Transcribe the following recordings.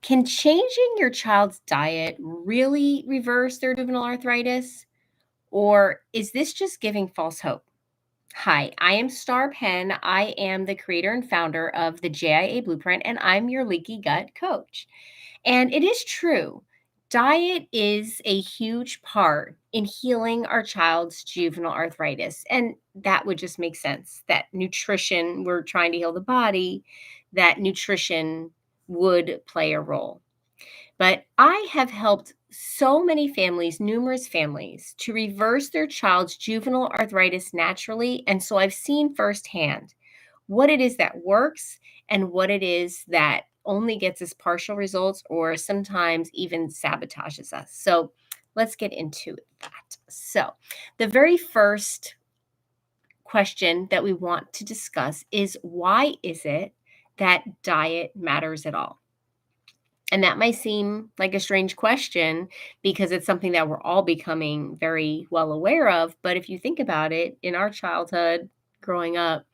Can changing your child's diet really reverse their juvenile arthritis? Or is this just giving false hope? Hi, I am Star Penn. I am the creator and founder of the JIABlueprint, and I'm your leaky gut coach. And it is true, diet is a huge part in healing our child's juvenile arthritis. And that would just make sense that nutrition, we're trying to heal the body, that nutrition would play a role. But I have helped so many families, numerous families, to reverse their child's juvenile arthritis naturally. And so I've seen firsthand what it is that works and what it is that only gets us partial results or sometimes even sabotages us. So let's get into that. So, the very first question that we want to discuss is why is it that diet matters at all? And that might seem like a strange question because it's something that we're all becoming very well aware of. But if you think about it, in our childhood, growing up,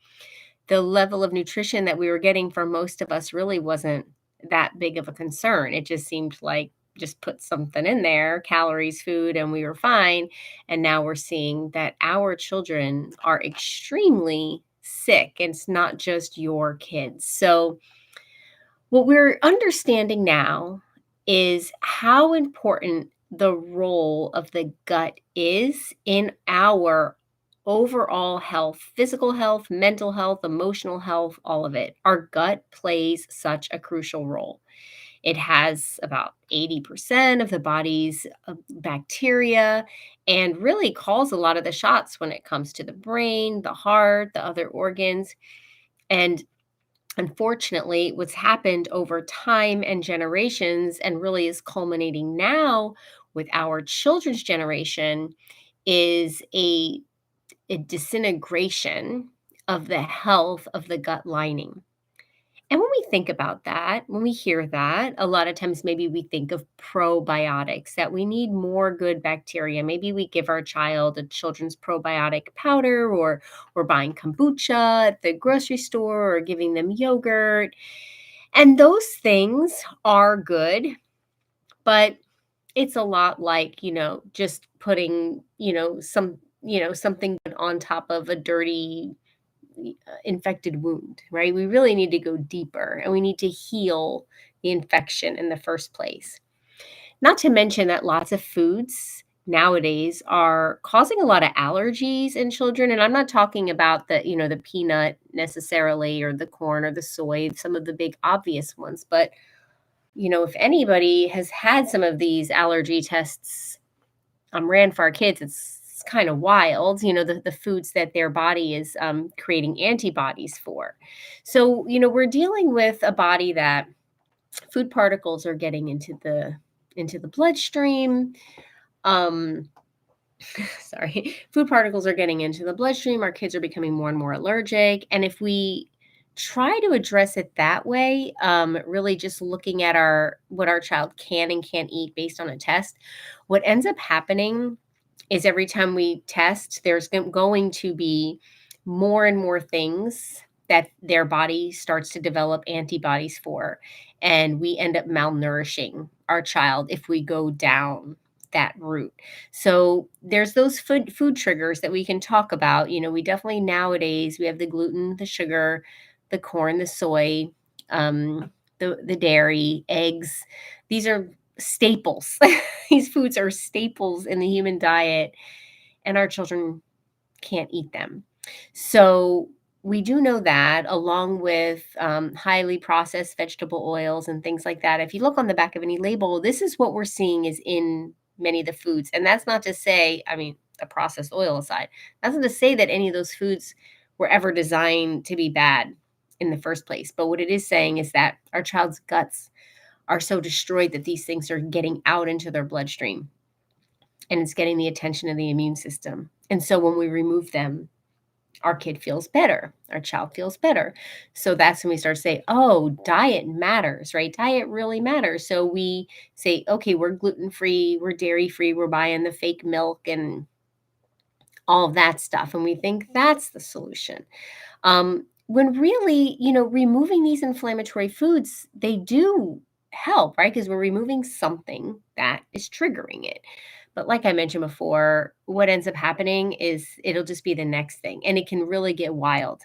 the level of nutrition that we were getting for most of us really wasn't that big of a concern. It just seemed like just put something in there, calories, food, and we were fine. And now we're seeing that our children are extremely sick. And it's not just your kids. So, what we're understanding now is how important the role of the gut is in our overall health, physical health, mental health, emotional health, all of it. Our gut plays such a crucial role. It has about 80% of the body's bacteria and really calls a lot of the shots when it comes to the brain, the heart, the other organs. And unfortunately, what's happened over time and generations, and really is culminating now with our children's generation, is a disintegration of the health of the gut lining. And when we think about that, when we hear that, a lot of times maybe we think of probiotics, that we need more good bacteria. Maybe we give our child a children's probiotic powder, or we're buying kombucha at the grocery store, or giving them yogurt. And those things are good, but it's a lot like, just putting, something on top of a dirty infected wound, right? We really need to go deeper and we need to heal the infection in the first place. Not to mention that lots of foods nowadays are causing a lot of allergies in children. And I'm not talking about the peanut necessarily, or the corn or the soy, some of the big obvious ones. But, if anybody has had some of these allergy tests ran for our kids, it's kind of wild, the foods that their body is creating antibodies for. So, we're dealing with a body that food particles are getting into the bloodstream. Um, sorry, food particles are getting into the bloodstream. Our kids are becoming more and more allergic. And if we try to address it that way, really just looking at what our child can and can't eat based on a test, what ends up happening is every time we test, there's going to be more and more things that their body starts to develop antibodies for. And we end up malnourishing our child if we go down that route. So there's those food triggers that we can talk about. We definitely nowadays we have the gluten, the sugar, the corn, the soy, the dairy, eggs. These are staples. These foods are staples in the human diet, and our children can't eat them. So we do know that, along with highly processed vegetable oils and things like that. If you look on the back of any label, this is what we're seeing is in many of the foods. And that's not to say, the processed oil aside, that's not to say that any of those foods were ever designed to be bad in the first place. But what it is saying is that our child's guts are so destroyed that these things are getting out into their bloodstream, and it's getting the attention of the immune system. And so when we remove them, our kid feels better, our child feels better. So that's when we start to say, oh, diet matters, right? Diet really matters. So we say, okay, we're gluten-free, we're dairy-free, we're buying the fake milk and all of that stuff. And we think that's the solution. When really, removing these inflammatory foods, they do help, right? Because we're removing something that is triggering it. But like I mentioned before, what ends up happening is it'll just be the next thing, and it can really get wild.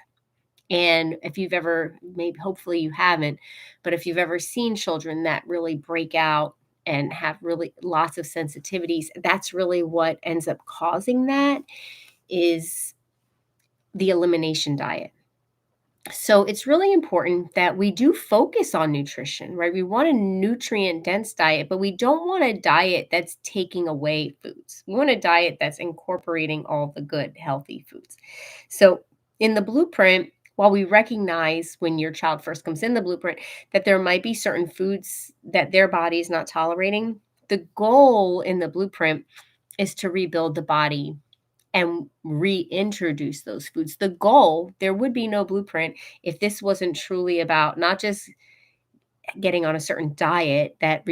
And if you've ever, maybe hopefully you haven't, but if you've ever seen children that really break out and have really lots of sensitivities, that's really what ends up causing that is the elimination diet. So it's really important that we do focus on nutrition, right? We want a nutrient dense diet, but we don't want a diet that's taking away foods. We want a diet that's incorporating all the good, healthy foods. So in the blueprint, while we recognize when your child first comes in the blueprint that there might be certain foods that their body is not tolerating, the goal in the blueprint is to rebuild the body and reintroduce those foods. The goal, there would be no blueprint if this wasn't truly about not just getting on a certain diet that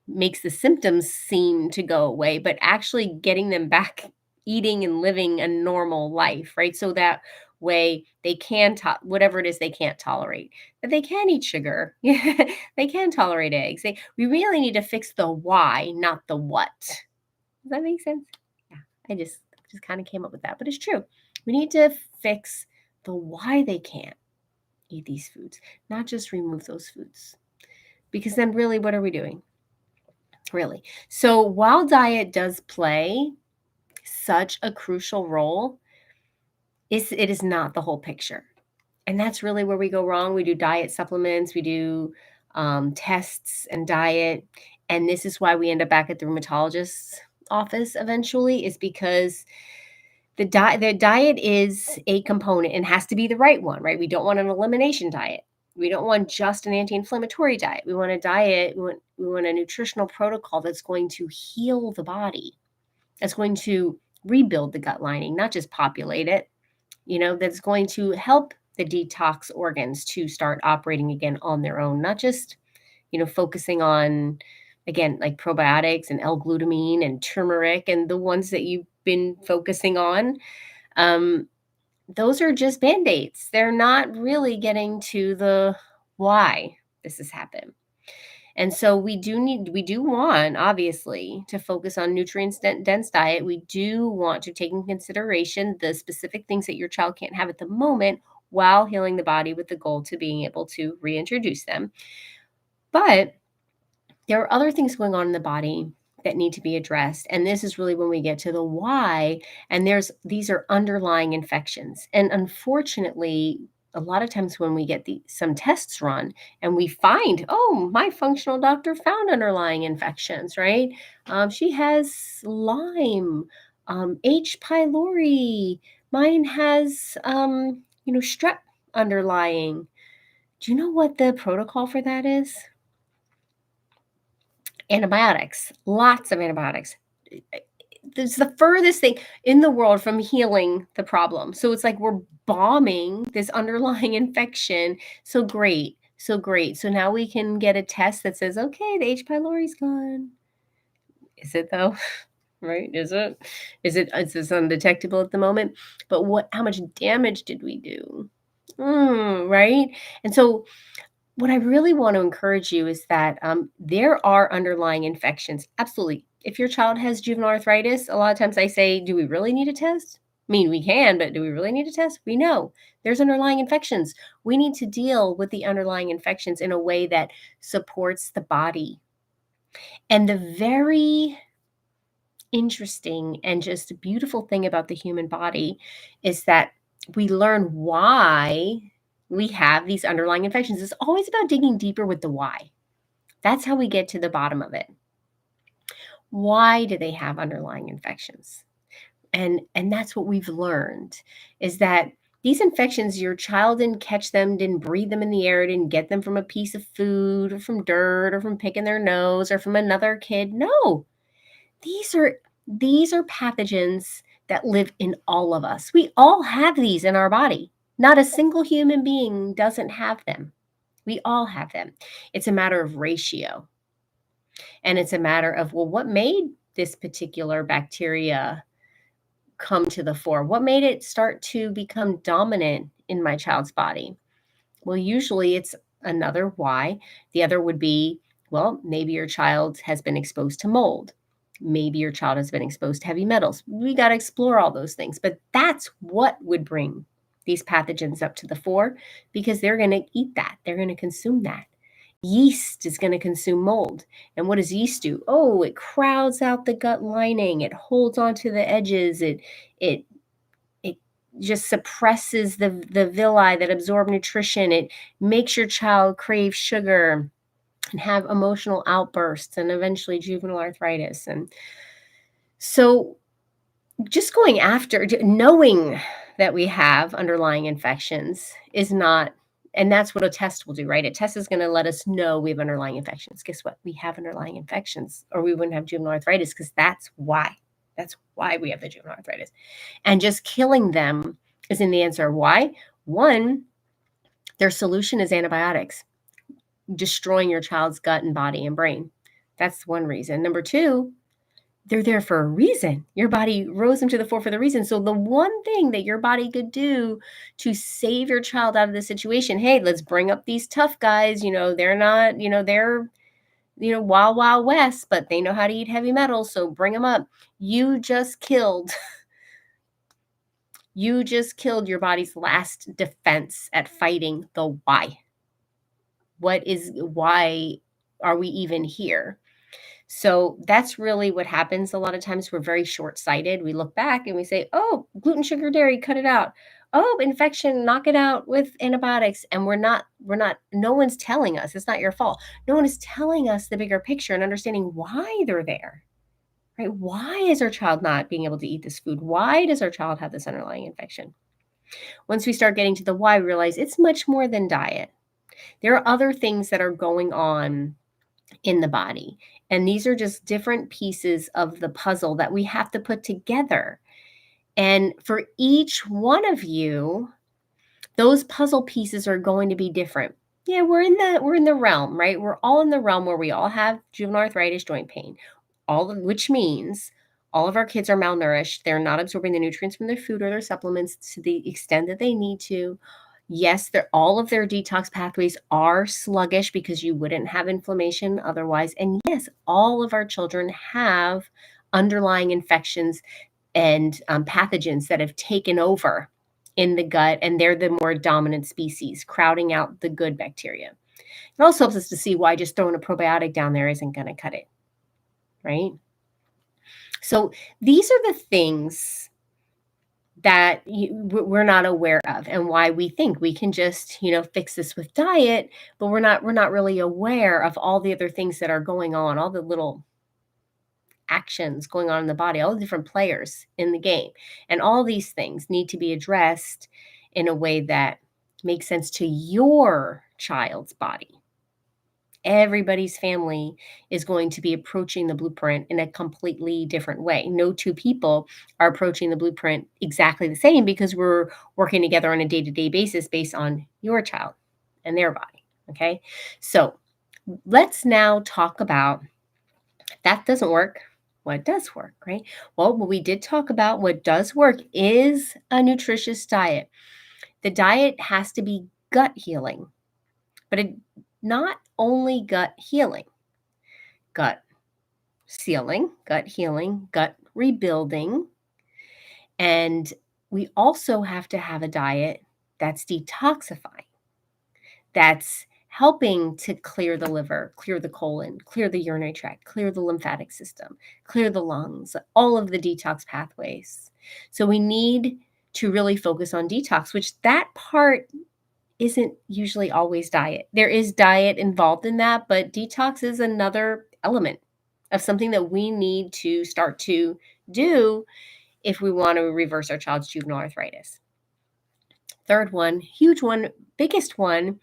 makes the symptoms seem to go away, but actually getting them back eating and living a normal life, right? So that way they can whatever it is they can't tolerate. But they can eat sugar. Yeah, they can tolerate eggs. We really need to fix the why, not the what. Does that make sense? Yeah, I just kind of came up with that, but it's true. We need to fix the why they can't eat these foods, not just remove those foods. Because then really what are we doing? Really. So while diet does play such a crucial role, it is not the whole picture. And that's really where we go wrong. We do diet supplements, we do tests and diet. And this is why we end up back at the rheumatologist's office eventually, is because the diet is a component and has to be the right one, right? We don't want an elimination diet. We don't want just an anti-inflammatory diet. We want a diet, we want a nutritional protocol that's going to heal the body, that's going to rebuild the gut lining, not just populate it, that's going to help the detox organs to start operating again on their own, not just, focusing on, again, like probiotics and L-glutamine and turmeric and the ones that you've been focusing on. Those are just band-aids. They're not really getting to the why this has happened. And so we do want, obviously, to focus on nutrient dense diet. We do want to take in consideration the specific things that your child can't have at the moment while healing the body with the goal to being able to reintroduce them. But there are other things going on in the body that need to be addressed. And this is really when we get to the why. And these are underlying infections. And unfortunately, a lot of times when we get some tests run and we find, oh, my functional doctor found underlying infections, right? She has Lyme, H. pylori. Mine has, strep underlying. Do you know what the protocol for that is? Antibiotics, lots of antibiotics. It's the furthest thing in the world from healing the problem. So it's like we're bombing this underlying infection. So great. So great. So now we can get a test that says, okay, the H. pylori's gone. Is it though? Right? Is it? Is this undetectable at the moment? But how much damage did we do? Right? And so what I really want to encourage you is that there are underlying infections. Absolutely. If your child has juvenile arthritis, a lot of times I say, do we really need a test? I mean, we can, but do we really need a test? We know there's underlying infections. We need to deal with the underlying infections in a way that supports the body. And the very interesting and just beautiful thing about the human body is that we learn why we have these underlying infections. It's always about digging deeper with the why. That's how we get to the bottom of it. Why do they have underlying infections? And that's what we've learned is that these infections, your child didn't catch them, didn't breathe them in the air, didn't get them from a piece of food or from dirt or from picking their nose or from another kid. No, these are pathogens that live in all of us. We all have these in our body. Not a single human being doesn't have them. We all have them. It's a matter of ratio. And it's a matter of, well, what made this particular bacteria come to the fore? What made it start to become dominant in my child's body? Well, usually it's another why. The other would be, well, maybe your child has been exposed to mold. Maybe your child has been exposed to heavy metals. We got to explore all those things. But that's what would bring these pathogens up to the fore, because they're going to eat that. They're going to consume that. Yeast is going to consume mold. And what does yeast do? Oh, it crowds out the gut lining. It holds onto the edges. It just suppresses the villi that absorb nutrition. It makes your child crave sugar and have emotional outbursts and eventually juvenile arthritis. And so just going after, knowing that we have underlying infections is not, and that's what a test will do, right? A test is going to let us know we have underlying infections. Guess what? We have underlying infections, or we wouldn't have juvenile arthritis, because that's why. That's why we have the juvenile arthritis. And just killing them isn't the answer. Why? One, their solution is antibiotics, destroying your child's gut and body and brain. That's one reason. Number two, they're there for a reason. Your body rose them to the fore for the reason. So the one thing that your body could do to save your child out of this situation, hey, let's bring up these tough guys. They're not, they're, wild, wild west, but they know how to eat heavy metals. So bring them up. You just killed your body's last defense at fighting the why. Why are we even here? So that's really what happens. A lot of times we're very short-sighted. We look back and we say, oh, gluten, sugar, dairy, cut it out. Oh, infection, knock it out with antibiotics. And no one's telling us, it's not your fault. No one is telling us the bigger picture and understanding why they're there, right? Why is our child not being able to eat this food? Why does our child have this underlying infection? Once we start getting to the why, we realize it's much more than diet. There are other things that are going on in the body. And these are just different pieces of the puzzle that we have to put together. And for each one of you, those puzzle pieces are going to be different. Yeah, we're in the realm, right? We're all in the realm where we all have juvenile arthritis, joint pain, which means all of our kids are malnourished. They're not absorbing the nutrients from their food or their supplements to the extent that they need to. Yes, all of their detox pathways are sluggish because you wouldn't have inflammation otherwise. And yes, all of our children have underlying infections and pathogens that have taken over in the gut, and they're the more dominant species, crowding out the good bacteria. It also helps us to see why just throwing a probiotic down there isn't going to cut it, right? So these are the things that we're not aware of, and why we think we can just fix this with diet, but we're not really aware of all the other things that are going on, all the little actions going on in the body, all the different players in the game. And all these things need to be addressed in a way that makes sense to your child's body. Everybody's family is going to be approaching the blueprint in a completely different way. No two people are approaching the blueprint exactly the same, because we're working together on a day-to-day basis based on your child and their body. Okay. So let's now talk about, if that doesn't work, what does work, right? Well, what we did talk about, what does work is a nutritious diet. The diet has to be gut healing, but not only gut healing, gut sealing, gut healing, gut rebuilding. And we also have to have a diet that's detoxifying, that's helping to clear the liver, clear the colon, clear the urinary tract, clear the lymphatic system, clear the lungs, all of the detox pathways. So we need to really focus on detox, which that part isn't usually always diet. There is diet involved in that, but detox is another element of something that we need to start to do if we want to reverse our child's juvenile arthritis. Third one, huge one, biggest one,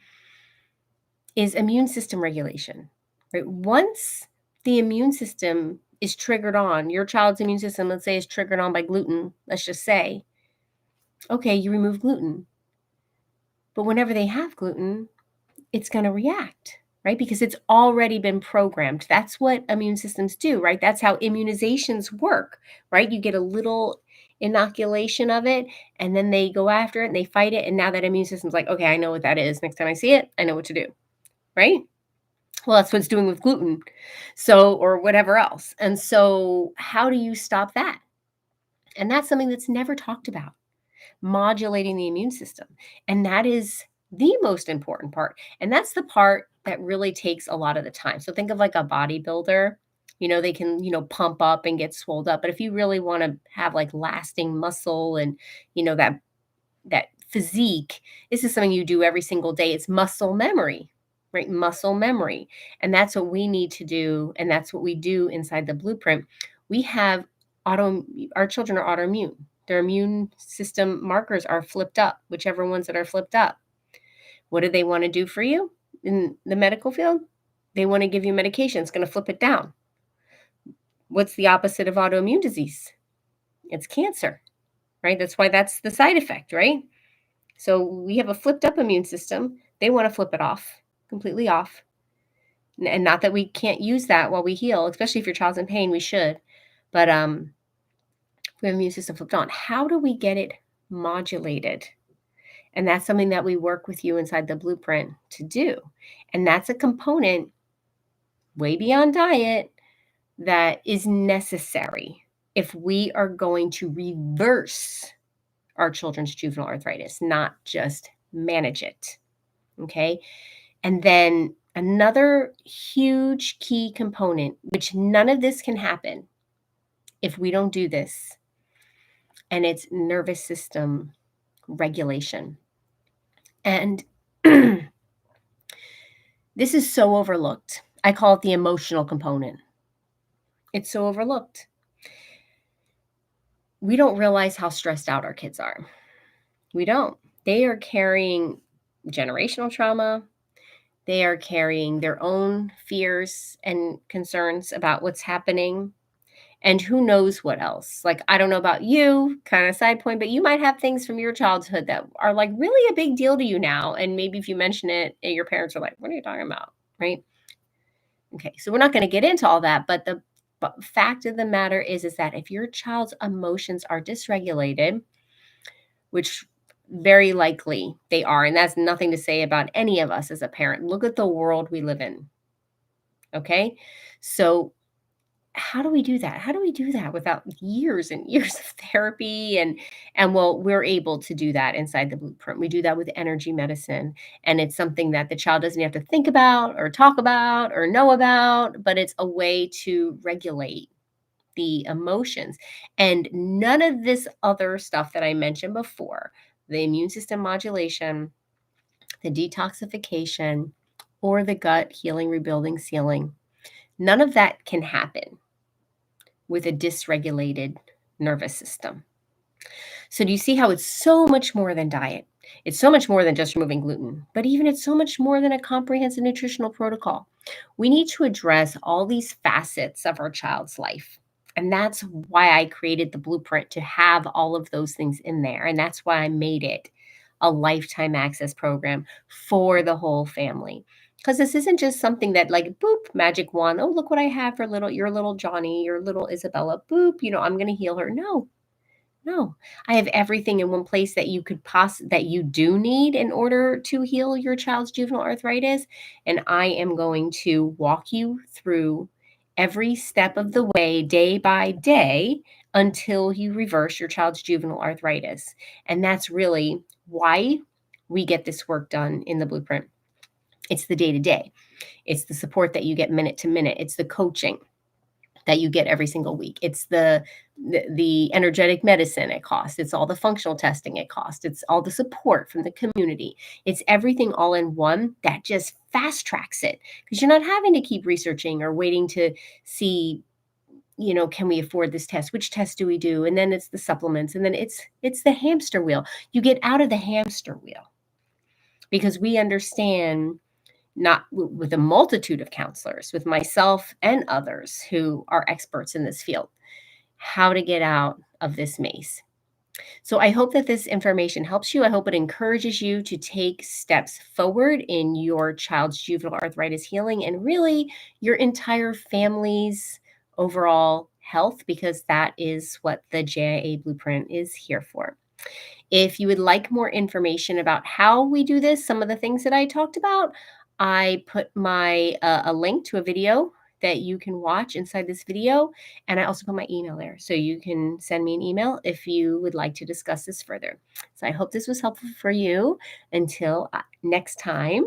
is immune system regulation. Right? Once the immune system is triggered on, your child's immune system, let's say, is triggered on by gluten, let's just say, okay, you remove gluten. But whenever they have gluten, it's going to react, right? Because it's already been programmed. That's what immune systems do, right? That's how immunizations work, right? You get a little inoculation of it, and then they go after it and they fight it. And now that immune system's like, okay, I know what that is. Next time I see it, I know what to do. right? Well, that's what it's doing with gluten. So, or whatever else. And so, how do you stop that? And that's something that's never talked about, modulating the immune system. And that is the most important part. And that's the part that really takes a lot of the time. So think of like a bodybuilder. They can, pump up and get swelled up. But if you really want to have like lasting muscle and, that physique, this is something you do every single day. It's muscle memory, right? Muscle memory. And that's what we need to do. And that's what we do inside the blueprint. We have our children are autoimmune. Their immune system markers are flipped up, whichever ones that are flipped up. What do they want to do for you in the medical field? They want to give you medication. It's going to flip it down. What's the opposite of autoimmune disease? It's cancer, right? That's why that's the side effect, right? So we have a flipped up immune system. They want to flip it off, completely off. And not that we can't use that while we heal, especially if your child's in pain, we should. But we have immune system flipped on. How do we get it modulated? And that's something that we work with you inside the blueprint to do. And that's a component way beyond diet that is necessary if we are going to reverse our children's juvenile arthritis, not just manage it. Okay. And then another huge key component, which none of this can happen if we don't do this, and it's nervous system regulation. And this is so overlooked. I call it the emotional component. It's so overlooked. We don't realize how stressed out our kids are. We don't. They are carrying generational trauma. They are carrying their own fears and concerns about what's happening. And who knows what else. Like, I don't know about you, kind of side point, but you might have things from your childhood that are like really a big deal to you now. And maybe if you mention it, your parents are like, what are you talking about? Right? Okay, so we're not going to get into all that, but the fact of the matter is that if your child's emotions are dysregulated, which very likely they are, and that's nothing to say about any of us as a parent. Look at the world we live in. Okay, so how do we do that? How do we do that without years and years of therapy? And well, we're able to do that inside the blueprint. We do that with energy medicine. And it's something that the child doesn't have to think about or talk about or know about, but it's a way to regulate the emotions. And none of this other stuff that I mentioned before, the immune system modulation, the detoxification, or the gut healing, rebuilding, sealing, none of that can happen with a dysregulated nervous system. So do you see how it's so much more than diet? It's so much more than just removing gluten, but even it's so much more than a comprehensive nutritional protocol. We need to address all these facets of our child's life. And that's why I created the blueprint, to have all of those things in there. And that's why I made it a lifetime access program for the whole family. Because this isn't just something that, like, boop, magic wand. Oh, look what I have for your little Johnny, your little Isabella. Boop, I'm going to heal her. No, I have everything in one place that that you do need in order to heal your child's juvenile arthritis. And I am going to walk you through every step of the way, day by day, until you reverse your child's juvenile arthritis. And that's really why we get this work done in the blueprint. It's the day to day. It's the support that you get minute to minute. It's the coaching that you get every single week. It's the energetic medicine it costs. It's all the functional testing it costs. It's all the support from the community. It's everything all in one that just fast tracks it, because you're not having to keep researching or waiting to see, can we afford this test? Which test do we do? And then it's the supplements, and then it's the hamster wheel. You get out of the hamster wheel because we understand, not with a multitude of counselors, with myself and others who are experts in this field, how to get out of this maze. So I hope that this information helps you. I hope it encourages you to take steps forward in your child's juvenile arthritis healing, and really your entire family's overall health, because that is what the JIA Blueprint is here for. If you would like more information about how we do this, some of the things that I talked about, I put a link to a video that you can watch inside this video, and I also put my email there, so you can send me an email if you would like to discuss this further. So I hope this was helpful for you. Until next time.